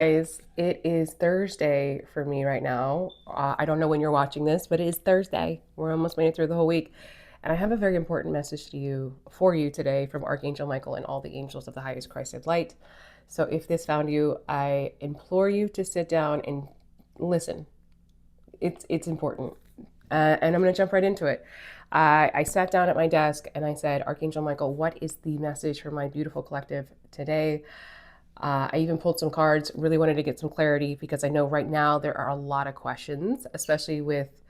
Guys, it is Thursday for me right now. I don't know when you're watching this, but it is Thursday. We're almost made it through the whole week. And I have a very important message to you for you today from Archangel Michael and all the angels of the highest Christed light. So if this found you, I implore you to sit down and listen. It's important. And I'm going to jump right into it. I sat down at my desk and I said, Archangel Michael, what is the message for my beautiful collective today? I even pulled some cards, really wanted to get some clarity because I know right now there are a lot of questions, especially with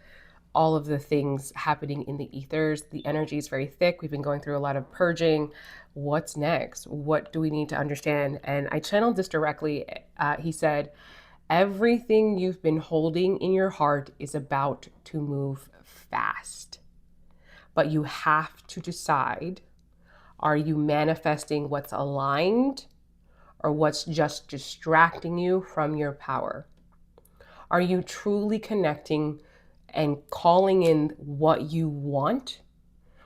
all of the things happening in the ethers. The energy is very thick. We've been going through a lot of purging. What's next? What do we need to understand? And I channeled this directly. He said, everything you've been holding in your heart is about to move fast, but you have to decide, are you manifesting what's aligned or what's just distracting you from your power? Are you truly connecting and calling in what you want?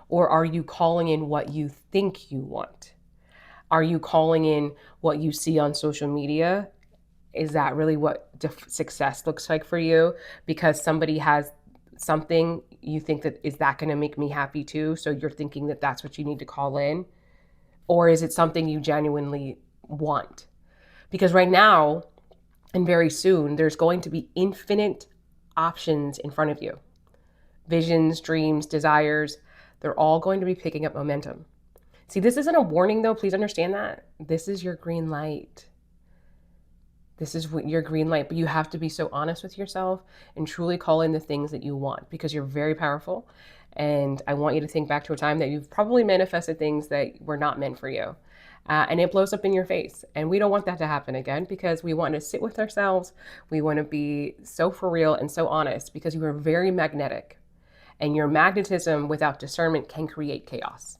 Or are you calling in what you think you want? Are you calling in what you see on social media? Is that really what success looks like for you? Because somebody has something, you think that, is that going to make me happy too? So you're thinking that that's what you need to call in? Or is it something you genuinely want? Because right now, and very soon, there's going to be infinite options in front of you. Visions, dreams, desires, they're all going to be picking up momentum. See, this isn't a warning though. Please understand that. This is your green light. This is your green light, but you have to be so honest with yourself and truly call in the things that you want because you're very powerful. And I want you to think back to a time that you've probably manifested things that were not meant for you. And it blows up in your face. And we don't want that to happen again because we want to sit with ourselves. We want to be so for real and so honest because you are very magnetic. And your magnetism without discernment can create chaos.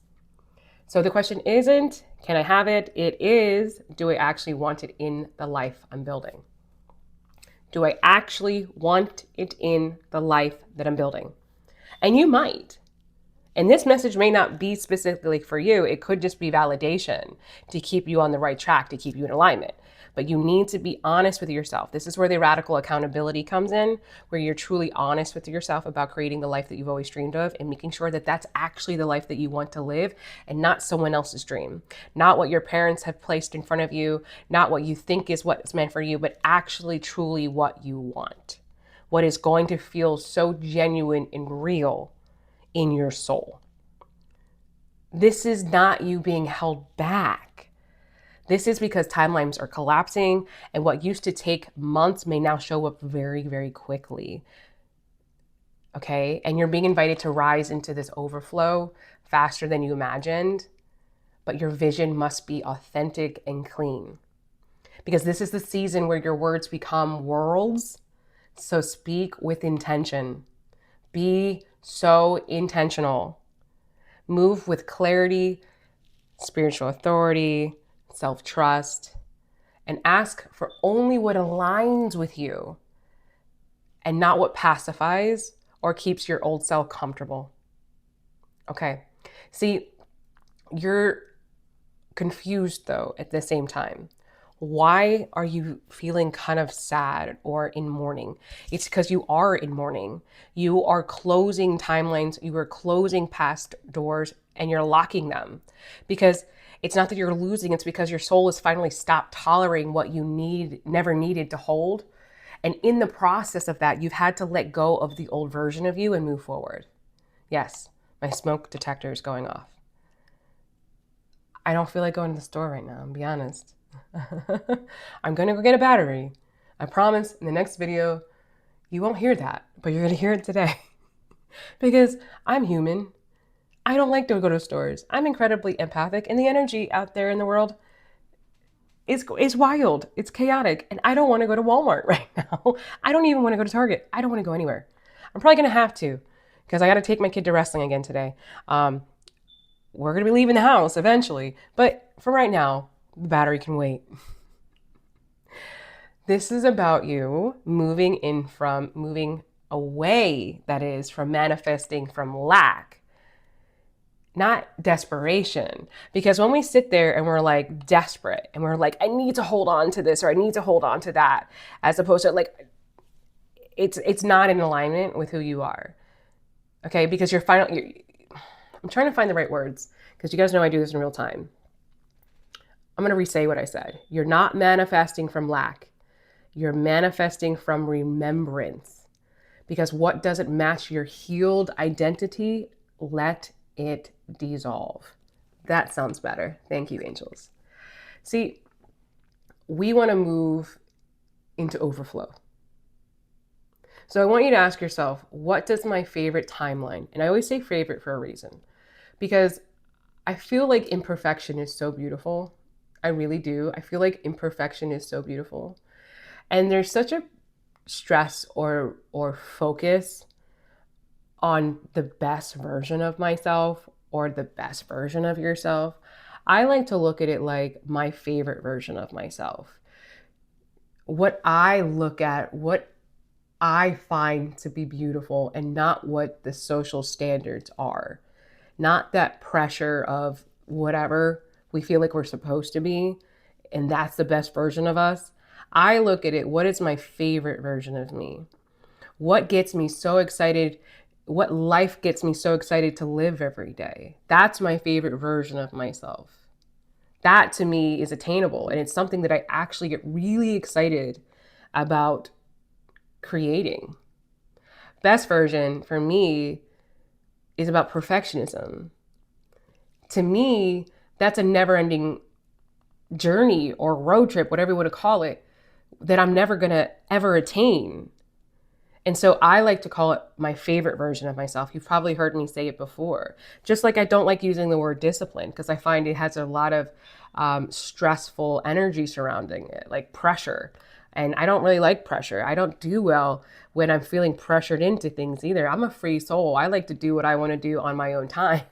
So the question isn't, can I have it? It is, do I actually want it in the life I'm building? Do I actually want it in the life that I'm building? And you might. And this message may not be specifically for you. It could just be validation to keep you on the right track, to keep you in alignment. But you need to be honest with yourself. This is where the radical accountability comes in, where you're truly honest with yourself about creating the life that you've always dreamed of and making sure that that's actually the life that you want to live and not someone else's dream. Not what your parents have placed in front of you, not what you think is what's meant for you, but actually truly what you want. What is going to feel so genuine and real in your soul. This is not you being held back. This is because timelines are collapsing and what used to take months may now show up very, very quickly. Okay? And you're being invited to rise into this overflow faster than you imagined, but your vision must be authentic and clean. Because this is the season where your words become worlds. So speak with intention. Be so intentional. Move with clarity, spiritual authority, self-trust, and ask for only what aligns with you and not what pacifies or keeps your old self comfortable. Okay. See, you're confused though at the same time. Why are you feeling kind of sad or in mourning? It's because you are in mourning. You are closing timelines, you are closing past doors, and you're locking them. Because it's not that you're losing, it's because your soul has finally stopped tolerating what you never needed to hold. And in the process of that, you've had to let go of the old version of you and move forward. Yes, my smoke detector is going off. I don't feel like going to the store right now, I'll be honest. I'm gonna go get a battery. I promise in the next video, you won't hear that, but you're gonna hear it today. Because I'm human. I don't like to go to stores. I'm incredibly empathic, and the energy out there in the world is wild. It's chaotic, and I don't want to go to Walmart right now. I don't even want to go to Target. I don't want to go anywhere. I'm probably gonna have to, because I got to take my kid to wrestling again today. We're gonna be leaving the house eventually, but for right now, the battery can wait. This is about you moving away, that is, from manifesting from lack not desperation. Because when we sit there and we're like desperate and we're like, I need to hold on to this or I need to hold on to that, as opposed to like, it's not in alignment with who you are. Okay, because I'm trying to find the right words because you guys know I do this in real time. I'm going to re-say what I said. You're not manifesting from lack. You're manifesting from remembrance. Because what doesn't match your healed identity, let it dissolve. That sounds better. Thank you, angels. See, we want to move into overflow. So I want you to ask yourself, what does my favorite timeline? And I always say favorite for a reason, because I feel like imperfection is so beautiful. I really do. I feel like imperfection is so beautiful. And there's such a stress or focus on the best version of myself or the best version of yourself. I like to look at it like my favorite version of myself. What I look at, what I find to be beautiful, and not what the social standards are. Not that pressure of whatever we feel like we're supposed to be, and that's the best version of us. I look at it, what is my favorite version of me? What gets me so excited? What life gets me so excited to live every day? That's my favorite version of myself. That to me is attainable, and it's something that I actually get really excited about creating. Best version for me is about perfectionism. To me, that's a never-ending journey or road trip, whatever you want to call it, that I'm never going to ever attain. And so I like to call it my favorite version of myself. You've probably heard me say it before. Just like I don't like using the word discipline because I find it has a lot of stressful energy surrounding it, like pressure. And I don't really like pressure. I don't do well when I'm feeling pressured into things either. I'm a free soul. I like to do what I want to do on my own time.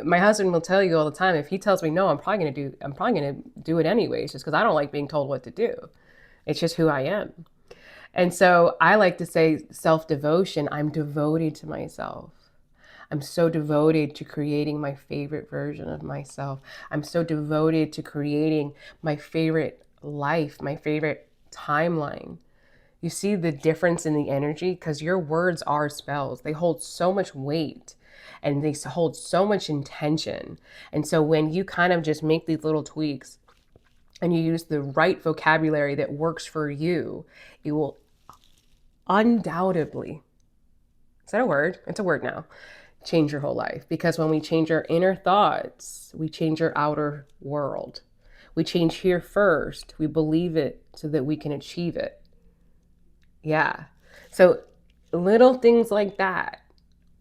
My husband will tell you all the time, if he tells me no, I'm probably going to do it anyways, just because I don't like being told what to do. It's just who I am. And so I like to say self-devotion. I'm devoted to myself. I'm so devoted to creating my favorite version of myself. I'm so devoted to creating my favorite life, my favorite timeline. You see the difference in the energy because your words are spells. They hold so much weight and they hold so much intention. And so when you kind of just make these little tweaks and you use the right vocabulary that works for you, it will undoubtedly, is that a word? It's a word now. Change your whole life. Because when we change our inner thoughts, we change our outer world. We change here first. We believe it so that we can achieve it. Yeah. So little things like that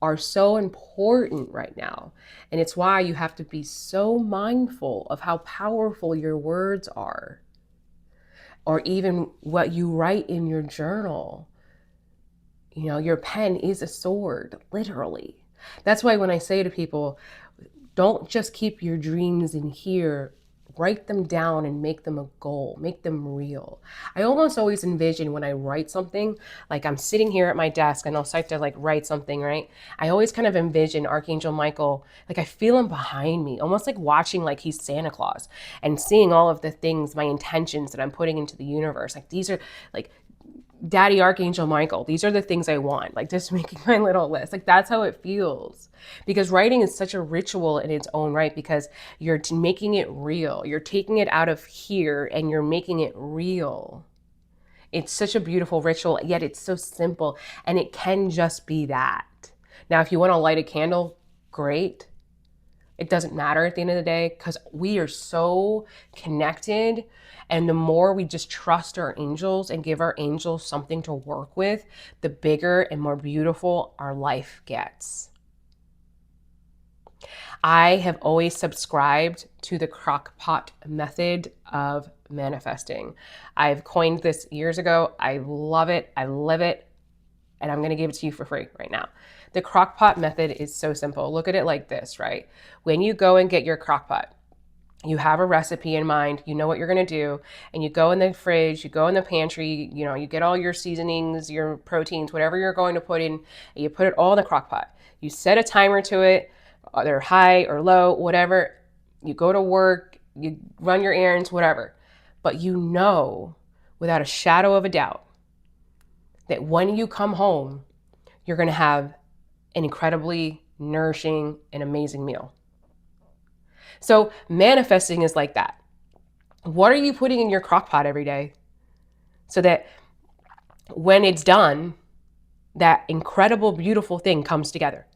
are so important right now. And it's why you have to be so mindful of how powerful your words are, or even what you write in your journal. You know, your pen is a sword, literally. That's why when I say to people, don't just keep your dreams in here, write them down and make them a goal, make them real. I almost always envision when I write something, like I'm sitting here at my desk and I'll start to like write something, right? I always kind of envision Archangel Michael, like I feel him behind me, almost like watching like he's Santa Claus and seeing all of the things, my intentions that I'm putting into the universe. Like these are like, Daddy Archangel Michael, these are the things I want, like just making my little list. Like that's how it feels. Because writing is such a ritual in its own right, because you're making it real. You're taking it out of here and you're making it real. It's such a beautiful ritual, yet it's so simple, and it can just be that. Now, if you want to light a candle, great. It doesn't matter at the end of the day because we are so connected. And the more we just trust our angels and give our angels something to work with, the bigger and more beautiful our life gets. I have always subscribed to the CrockPot method of manifesting. I've coined this years ago. I love it. I live it. And I'm going to give it to you for free right now. The CrockPot method is so simple. Look at it like this, right? When you go and get your crockpot, you have a recipe in mind, you know what you're going to do, and you go in the fridge, you go in the pantry, you know, you get all your seasonings, your proteins, whatever you're going to put in, and you put it all in the crock pot. You set a timer to it they're high or low, whatever. You go to work, you run your errands, whatever. But you know without a shadow of a doubt that when you come home, you're going to have an incredibly nourishing and amazing meal. So manifesting is like that. What are you putting in your crock pot every day so that when it's done, that incredible, beautiful thing comes together?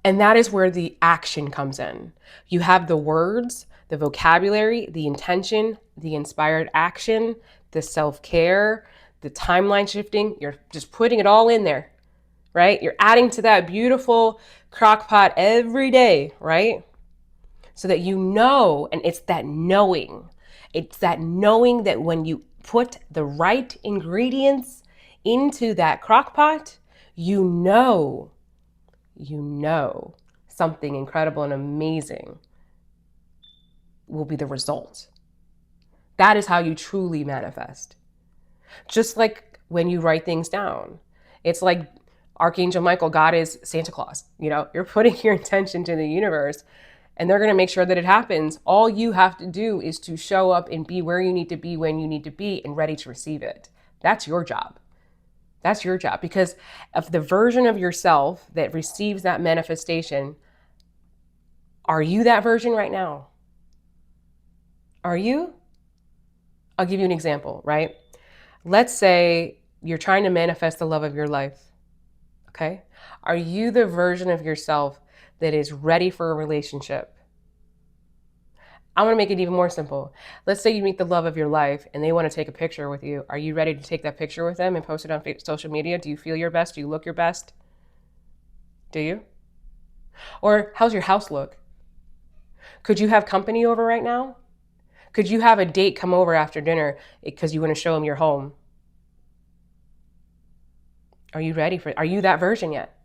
And that is where the action comes in. You have the words, the vocabulary, the intention, the inspired action, the self-care, the timeline shifting. You're just putting it all in there, right? You're adding to that beautiful crock pot every day, right? So that you know, and it's that knowing. It's that knowing that when you put the right ingredients into that crock pot, you know something incredible and amazing will be the result. That is how you truly manifest. Just like when you write things down. It's like Archangel Michael, God is Santa Claus. You know, you're putting your intention to the universe and they're going to make sure that it happens. All you have to do is to show up and be where you need to be when you need to be and ready to receive it. That's your job. That's your job, because of the version of yourself that receives that manifestation. Are you that version right now? Are you? I'll give you an example, right? Let's say you're trying to manifest the love of your life, okay? Are you the version of yourself that is ready for a relationship? I want to make it even more simple. Let's say you meet the love of your life and they want to take a picture with you. Are you ready to take that picture with them and post it on social media? Do you feel your best? Do you look your best? Do you? Or how's your house look? Could you have company over right now? Could you have a date come over after dinner because you want to show them your home? Are you ready for it? Are you that version yet?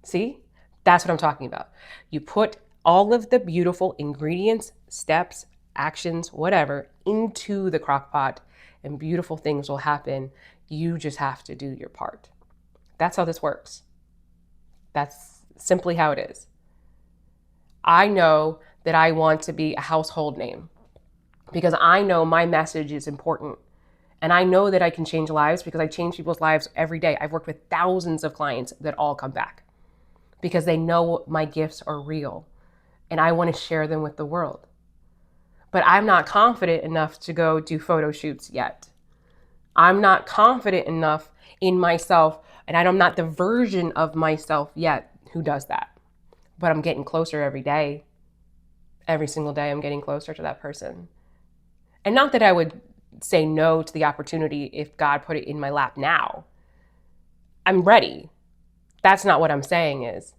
See? That's what I'm talking about. You put all of the beautiful ingredients, steps, actions, whatever, into the crock pot and beautiful things will happen. You just have to do your part. That's how this works. That's simply how it is. I know that I want to be a household name because I know my message is important. And I know that I can change lives because I change people's lives every day. I've worked with thousands of clients that all come back because they know my gifts are real and I want to share them with the world. But I'm not confident enough to go do photo shoots yet. I'm not confident enough in myself, and I'm not the version of myself yet who does that. But I'm getting closer every day. Every single day, I'm getting closer to that person. And not that I would say no to the opportunity if God put it in my lap now. I'm ready. That's not what I'm saying is.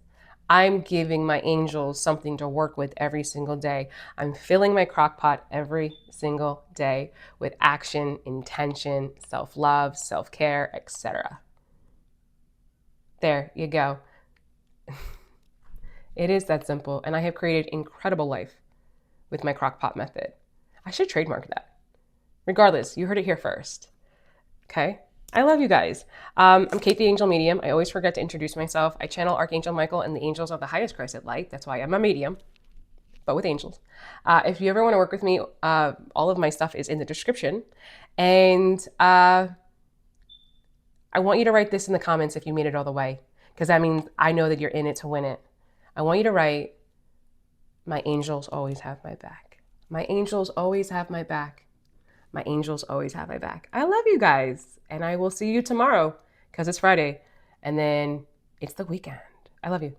I'm giving my angels something to work with every single day. I'm filling my crock pot every single day with action, intention, self-love, self-care, etc. There you go. It is that simple. And I have created incredible life with my CrockPot method. I should trademark that. Regardless, you heard it here first. Okay? I love you guys. I'm Kate the Angel Medium. I always forget to introduce myself. I channel Archangel Michael and the angels of the highest crescent light. That's why I'm a medium, but with angels. If you ever want to work with me, all of my stuff is in the description. And I want you to write this in the comments if you made it all the way, because that means I know that you're in it to win it. I want you to write, my angels always have my back. My angels always have my back. My angels always have my back. I love you guys. And I will see you tomorrow because it's Friday. And then it's the weekend. I love you.